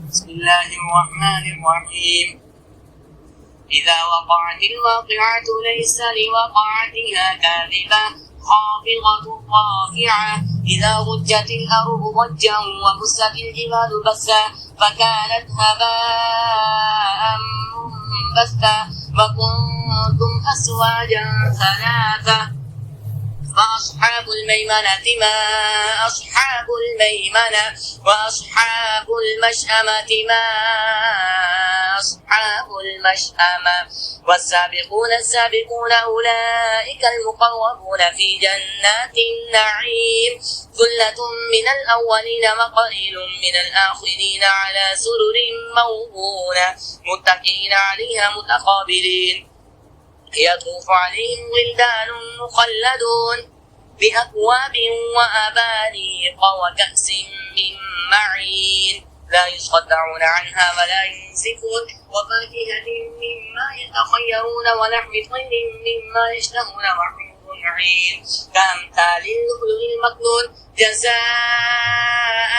بسم الله الرحمن الرحيم. إذا وقعت الواقعة ليس لوقعتها كاذبة خافضة رافعة إذا رجت الأرض رجا وبست الجبال بسا فكانت هباء منبثا وكنتم أزواجا ثلاثة فأصحاب الميمنة ما أصحاب الميمنة وأصحاب المشأمة ما أصحاب المشأمة والسابقون السابقون أولئك المقربون في جنات النعيم ثلة من الأولين وقليل من الآخرين على سرر موضونة متكئين عليها متقابلين يطوف عليهم ولدان مخلدون بأكواب وأبانيق وكأس من معين لا يصدعون عنها ولا ينزفون وفاكهة مما يتخيرون ولحم طير مما يشتهون وحور عين كأمثال اللؤلؤ المكنون جزاء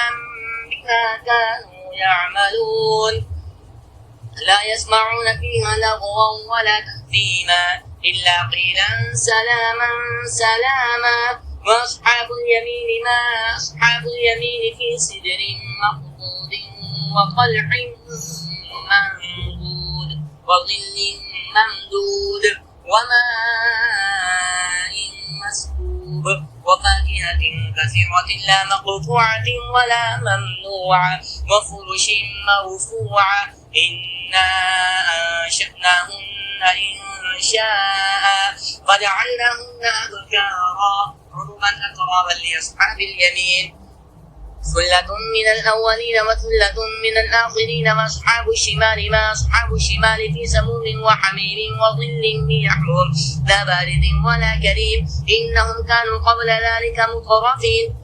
بما كانوا يعملون لا يسمعون فيها لغوا ولا تأثيما إلا قيلا سلاما سلاما وأصحاب اليمين ما أصحاب اليمين في سدر مخضود وطلح منضود وظل ممدود وماء مسكوب وفاكهة كثيرة لا مقطوعة ولا ممنوعة وفرش مرفوعة إنا أنشأناهن إنشاء فجعلناهن أبكارا عربا أترابا لأصحاب اليمين ثلة من الأولين وثلة من الآخرين وأصحاب الشمال ما أصحاب الشمال في سموم وحميم وظل من يحموم لا بارد ولا كريم إنهم كانوا قبل ذلك مترفين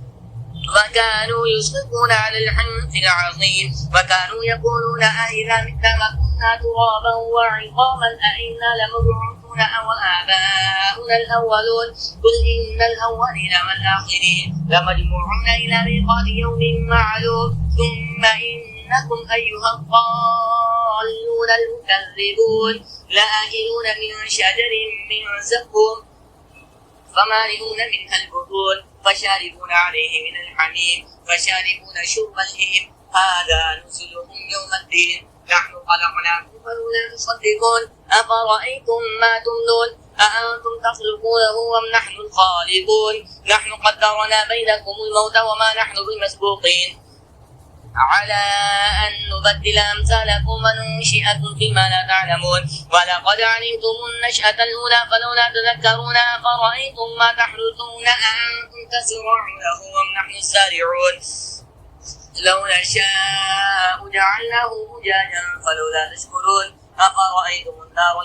وكانوا يصرفون على الحنث العظيم وكانوا يقولون أئذا متنا كنا ترابا وعظاما أئنا لمبعوثون أو آباؤنا الأولون قل إن الأولين والآخرين لمجموعون إلى ميقات يوم معلوم ثم إنكم أيها الضالون المكذبون لآكلون من شجر من زقوم فمالئون منها البطون فشاربون عليه من الحميم فشاربون شرب الهيم هذا نزلهم يوم الدين نحن خلقناكم فلولا تصدقون أفرأيتم ما تمنون أأنتم تخلقونه أم نحن الخالقون نحن قدرنا بينكم الموت وما نحن بمسبوقين على أن نبدل أمثالكم وننشئكم فيما لا تعلمون ولقد علمتم النشأة الأولى فلولا تذكرون أفرأيتم ما تحرثون أأنتم تزرعونه أم نحن الزارعون لو نشاء جعلناه أجاجا فلولا تشكرون أفرأيتم النار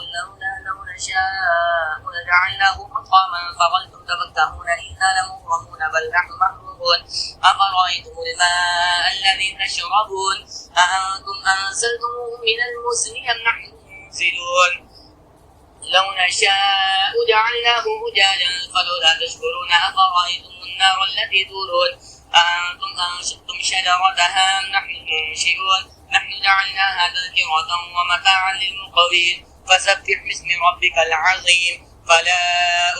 لو نشاء لجعلناه حطاما فظلتم تفكهون إنا لمغرمون بل نحن محرومون أفرأيتم الماء الذي تشربون أأنتم أنزلتموه من المزن أم نحن المنزلون لو نشاء جعلناه أجاجا فلولا تشكرون أفرأيتم النار التي تورون أأنتم أنشأتم شجرتها أم نحن المنشئون نحن جعلناها تذكرة ومتاعا للمقوين فسبح باسم ربك العظيم فلا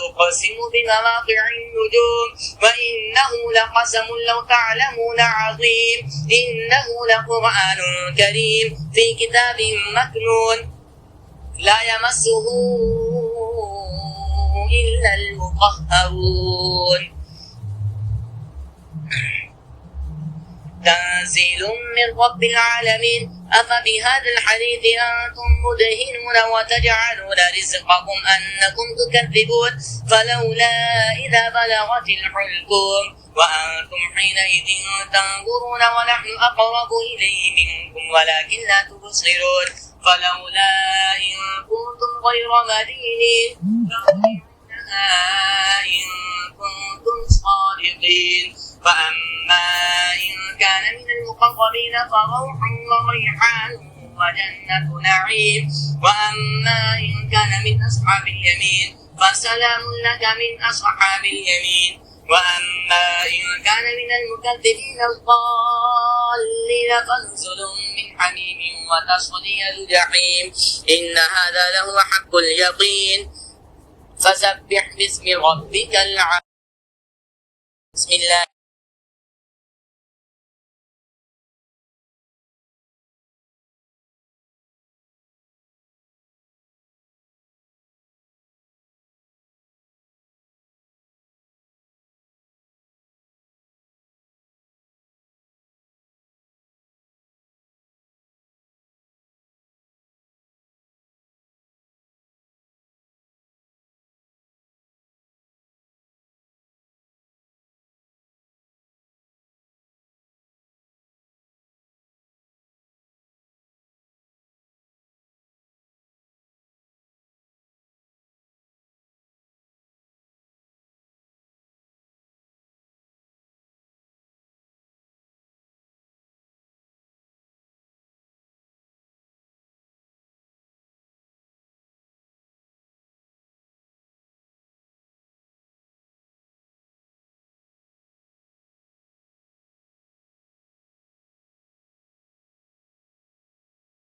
أقسم بمواقع النجوم وإنه لقسم لو تعلمون عظيم إنه لقرآن كريم في كتاب مكنون لا يمسه إلا المطهرون تنزيل من رب العالمين أفبهذا الحديث أنتم مدهنون وتجعلون رزقكم أنكم تكذبون فلولا إذا بلغت الحلقوم وأنتم حينئذ تنظرون ونحن أقرب إليه منكم ولكن لا تبصرون فلولا إن كنتم غير مدينين فأخرجونها إن كنتم صادقين فأما إن كان من المقربين فروح وريحان وجنة نعيم وأما إن كان من أصحاب اليمين فسلام لك من أصحاب اليمين وأما إن كان من المكذبين الضالين فنزل من حميم وتصلية جحيم إن هذا لهو حق اليقين فسبح باسم ربك العظيم. بسم الله